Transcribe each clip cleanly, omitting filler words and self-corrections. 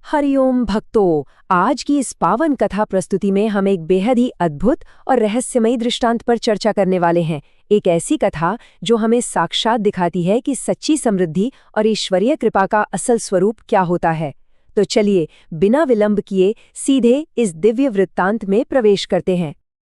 हरिओम भक्तों, आज की इस पावन कथा प्रस्तुति में हम एक बेहद ही अद्भुत और रहस्यमयी दृष्टांत पर चर्चा करने वाले हैं। एक ऐसी कथा जो हमें साक्षात दिखाती है कि सच्ची समृद्धि और ईश्वरीय कृपा का असल स्वरूप क्या होता है। तो चलिए, बिना विलंब किए सीधे इस दिव्य वृत्तांत में प्रवेश करते हैं।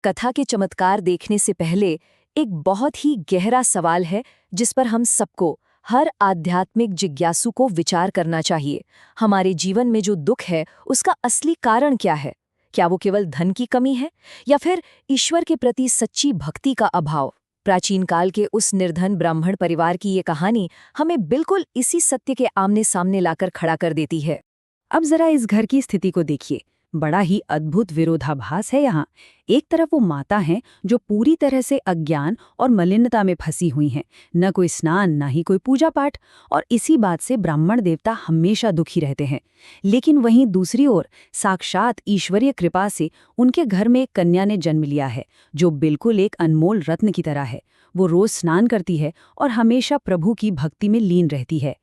कथा के चमत्कार देखने से पहले एक बहुत ही गहरा सवाल है जिस पर हम सबको, हर आध्यात्मिक जिज्ञासु को विचार करना चाहिए। हमारे जीवन में जो दुख है उसका असली कारण क्या है? क्या वो केवल धन की कमी है या फिर ईश्वर के प्रति सच्ची भक्ति का अभाव? प्राचीन काल के उस निर्धन ब्राह्मण परिवार की ये कहानी हमें बिल्कुल इसी सत्य के आमने सामने लाकर खड़ा कर देती है। अब जरा इस घर की स्थिति को देखिए। बड़ा ही अद्भुत विरोधाभास है यहाँ। एक तरफ वो माता हैं जो पूरी तरह से अज्ञान और मलिनता में फंसी हुई हैं, न कोई स्नान न ही कोई पूजा पाठ, और इसी बात से ब्राह्मण देवता हमेशा दुखी रहते हैं। लेकिन वहीं दूसरी ओर साक्षात ईश्वरीय कृपा से उनके घर में एक कन्या ने जन्म लिया है जो बिल्कुल एक अनमोल रत्न की तरह है। वो रोज स्नान करती है और हमेशा प्रभु की भक्ति में लीन रहती है।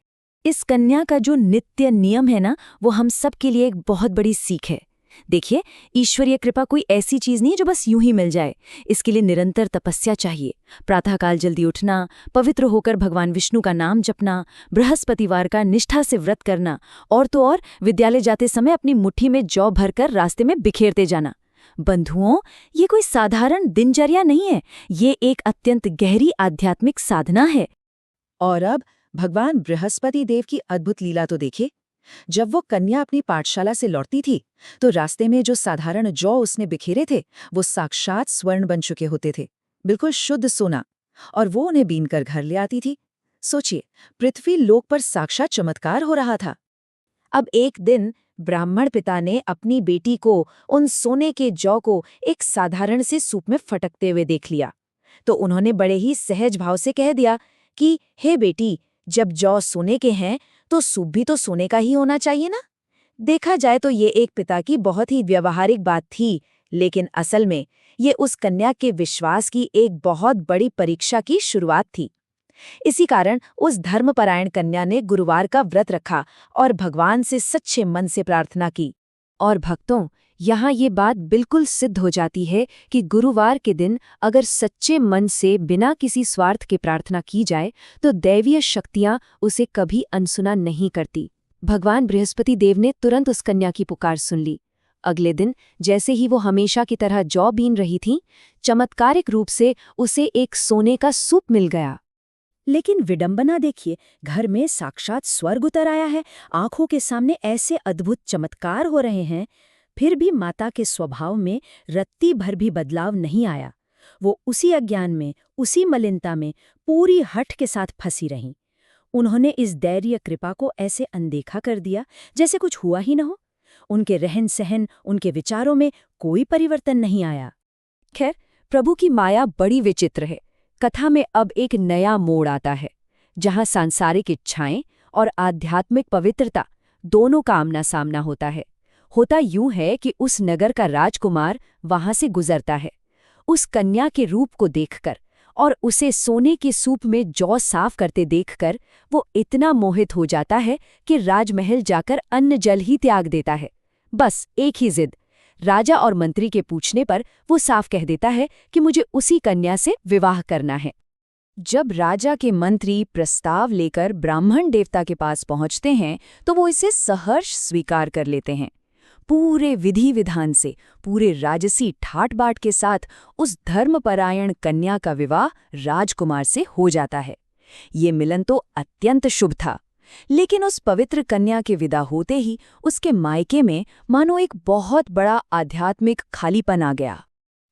इस कन्या का जो नित्य नियम है ना, वो हम सब के लिए एक बहुत बड़ी सीख है। देखिए, ईश्वरीय कृपा कोई ऐसी चीज नहीं जो बस यूं ही मिल जाए। इसके लिए निरंतर तपस्या चाहिए। प्रातःकाल जल्दी उठना, पवित्र होकर भगवान विष्णु का नाम जपना, बृहस्पतिवार का निष्ठा से व्रत करना, और तो और विद्यालय जाते समय अपनी मुट्ठी में जौ भरकर रास्ते में बिखेरते जाना। बंधुओं, ये कोई साधारण दिनचर्या नहीं है, ये एक अत्यंत गहरी आध्यात्मिक साधना है। और अब भगवान बृहस्पति देव की अद्भुत लीला तो देखिए। जब वो कन्या अपनी पाठशाला से लौटती थी तो रास्ते में जो साधारण जौ उसने बिखेरे थे वो साक्षात स्वर्ण बन चुके होते थे, बिल्कुल शुद्ध सोना, और वो उन्हें बीनकर घर ले आती थी। सोचिए, पृथ्वी लोक पर साक्षात चमत्कार हो रहा था। अब एक दिन ब्राह्मण पिता ने अपनी बेटी को उन सोने के जौ को एक साधारण से सूप में फटकते हुए देख लिया। तो उन्होंने बड़े ही सहज भाव से कह दिया कि हे बेटी, जब जौ सोने के हैं तो सूप भी तो सोने का ही होना चाहिए ना। देखा जाए तो ये एक पिता की बहुत ही व्यवहारिक बात थी, लेकिन असल में ये उस कन्या के विश्वास की एक बहुत बड़ी परीक्षा की शुरुआत थी। इसी कारण उस धर्मपरायण कन्या ने गुरुवार का व्रत रखा और भगवान से सच्चे मन से प्रार्थना की। और भक्तों, यहाँ ये बात बिल्कुल सिद्ध हो जाती है कि गुरुवार के दिन अगर सच्चे मन से बिना किसी स्वार्थ के प्रार्थना की जाए तो दैवीय शक्तियाँ उसे कभी अनसुना नहीं करती। भगवान बृहस्पति देव ने तुरंत उस कन्या की पुकार सुन ली। अगले दिन जैसे ही वो हमेशा की तरह जौ बीन रही थी, चमत्कारिक रूप से उसे एक सोने का सूप मिल गया। लेकिन विडंबना देखिए, घर में साक्षात स्वर्ग उतर आया है। आंखों के सामने ऐसे अद्भुत चमत्कार हो रहे हैं, फिर भी माता के स्वभाव में रत्ती भर भी बदलाव नहीं आया। वो उसी अज्ञान में, उसी मलिनता में पूरी हठ के साथ फंसी रहीं। उन्होंने इस दैवीय कृपा को ऐसे अनदेखा कर दिया जैसे कुछ हुआ ही न हो। उनके रहन सहन, उनके विचारों में कोई परिवर्तन नहीं आया। खैर, प्रभु की माया बड़ी विचित्र है। कथा में अब एक नया मोड़ आता है, जहां सांसारिक इच्छाएं और आध्यात्मिक पवित्रता दोनों का आमना सामना होता है। होता यूं है कि उस नगर का राजकुमार वहां से गुजरता है। उस कन्या के रूप को देखकर और उसे सोने के सूप में जौ साफ करते देखकर वो इतना मोहित हो जाता है कि राजमहल जाकर अन्न जल ही त्याग देता है। बस एक ही जिद। राजा और मंत्री के पूछने पर वो साफ कह देता है कि मुझे उसी कन्या से विवाह करना है। जब राजा के मंत्री प्रस्ताव लेकर ब्राह्मण देवता के पास पहुंचते हैं तो वो इसे सहर्ष स्वीकार कर लेते हैं। पूरे विधि विधान से, पूरे राजसी ठाट बाट के साथ उस धर्मपरायण कन्या का विवाह राजकुमार से हो जाता है। ये मिलन तो अत्यंत शुभ था, लेकिन उस पवित्र कन्या के विदा होते ही उसके मायके में मानो एक बहुत बड़ा आध्यात्मिक खालीपन आ गया।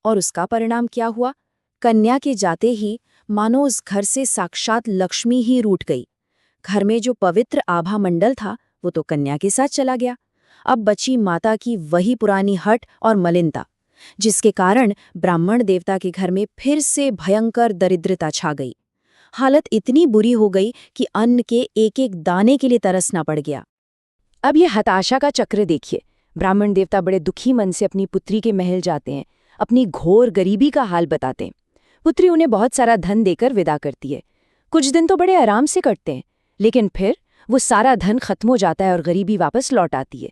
और उसका परिणाम क्या हुआ? कन्या के जाते ही मानो उस घर से साक्षात लक्ष्मी ही रूठ गई। घर में जो पवित्र आभा मंडल था वो तो कन्या के साथ चला गया। अब बची माता की वही पुरानी हठ और मलिनता, जिसके कारण ब्राह्मण देवता के घर में फिर से भयंकर दरिद्रता छा गई। हालत इतनी बुरी हो गई कि अन्न के एक एक दाने के लिए तरसना पड़ गया। अब ये हताशा का चक्र देखिए। ब्राह्मण देवता बड़े दुखी मन से अपनी पुत्री के महल जाते हैं, अपनी घोर गरीबी का हाल बताते हैं। पुत्री उन्हें बहुत सारा धन देकर विदा करती है। कुछ दिन तो बड़े आराम से कटते हैं, लेकिन फिर वो सारा धन खत्म हो जाता है और गरीबी वापस लौट आती है।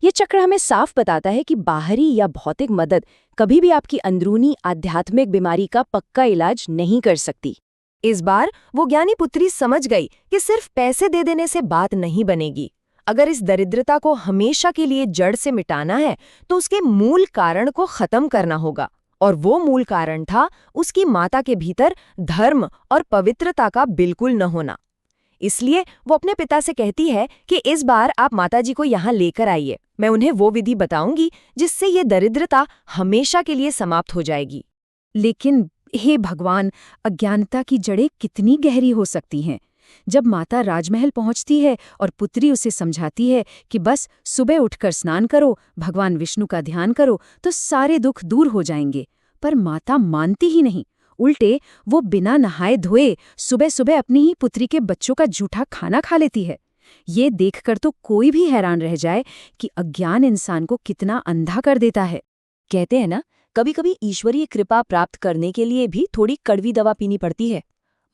ये चक्र हमें साफ बताता है कि बाहरी या भौतिक मदद कभी भी आपकी अंदरूनी आध्यात्मिक बीमारी का पक्का इलाज नहीं कर सकती। इस बार वो ज्ञानी पुत्री समझ गई कि सिर्फ पैसे दे देने से बात नहीं बनेगी। अगर इस दरिद्रता को हमेशा के लिए जड़ से मिटाना है तो उसके मूल कारण को खत्म करना होगा, और वो मूल कारण था उसकी माता के भीतर धर्म और पवित्रता का बिल्कुल न होना। इसलिए वो अपने पिता से कहती है कि इस बार आप माताजी को यहाँ लेकर आइए, मैं उन्हें वो विधि बताऊंगी जिससे ये दरिद्रता हमेशा के लिए समाप्त हो जाएगी। लेकिन हे भगवान, अज्ञानता की जड़ें कितनी गहरी हो सकती हैं। जब माता राजमहल पहुंचती है और पुत्री उसे समझाती है कि बस सुबह उठकर स्नान करो, भगवान विष्णु का ध्यान करो तो सारे दुख दूर हो जाएंगे, पर माता मानती ही नहीं। उल्टे वो बिना नहाए धोए सुबह सुबह अपनी ही पुत्री के बच्चों का जूठा खाना खा लेती है। ये देखकर तो कोई भी हैरान रह जाए कि अज्ञान इंसान को कितना अंधा कर देता है। कहते हैं ना, कभी कभी ईश्वरीय कृपा प्राप्त करने के लिए भी थोड़ी कड़वी दवा पीनी पड़ती है।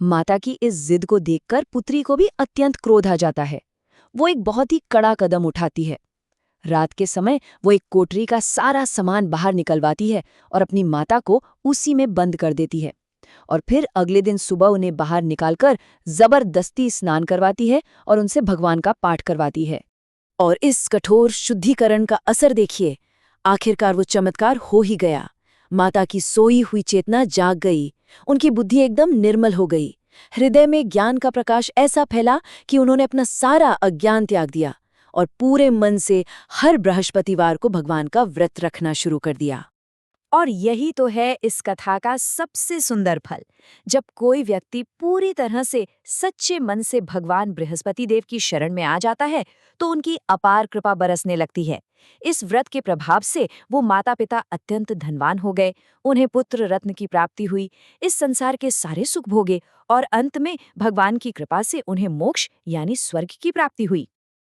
माता की इस जिद को देखकर पुत्री को भी अत्यंत क्रोध आ जाता है। वो एक बहुत ही कड़ा कदम उठाती है। रात के समय वो एक कोठरी का सारा सामान बाहर निकलवाती है और अपनी माता को उसी में बंद कर देती है, और फिर अगले दिन सुबह उन्हें बाहर निकालकर जबरदस्ती स्नान करवाती है और उनसे भगवान का पाठ करवाती है। और इस कठोर शुद्धिकरण का असर देखिए, आखिरकार वो चमत्कार हो ही गया। माता की सोई हुई चेतना जाग गई, उनकी बुद्धि एकदम निर्मल हो गई, हृदय में ज्ञान का प्रकाश ऐसा फैला कि उन्होंने अपना सारा अज्ञान त्याग दिया और पूरे मन से हर बृहस्पतिवार को भगवान का व्रत रखना शुरू कर दिया। और यही तो है इस कथा का सबसे सुंदर फल। जब कोई व्यक्ति पूरी तरह से सच्चे मन से भगवान बृहस्पति देव की शरण में आ जाता है तो उनकी अपार कृपा बरसने लगती है। इस व्रत के प्रभाव से वो माता पिता अत्यंत धनवान हो गए, उन्हें पुत्र रत्न की प्राप्ति हुई, इस संसार के सारे सुख भोगे और अंत में भगवान की कृपा से उन्हें मोक्ष यानी स्वर्ग की प्राप्ति हुई।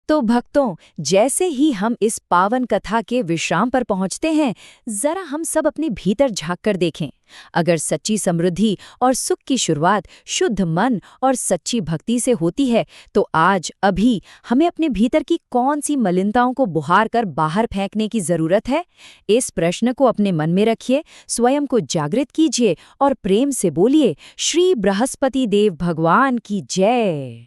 तो भक्तों, जैसे ही हम इस पावन कथा के विश्राम पर पहुंचते हैं, जरा हम सब अपने भीतर झांक कर देखें। अगर सच्ची समृद्धि और सुख की शुरुआत शुद्ध मन और सच्ची भक्ति से होती है, तो आज अभी हमें अपने भीतर की कौन सी मलिनताओं को बुहार कर बाहर फेंकने की जरूरत है? इस प्रश्न को अपने मन में रखिए, स्वयं को जागृत कीजिए और प्रेम से बोलिए, श्री बृहस्पति देव भगवान की जय।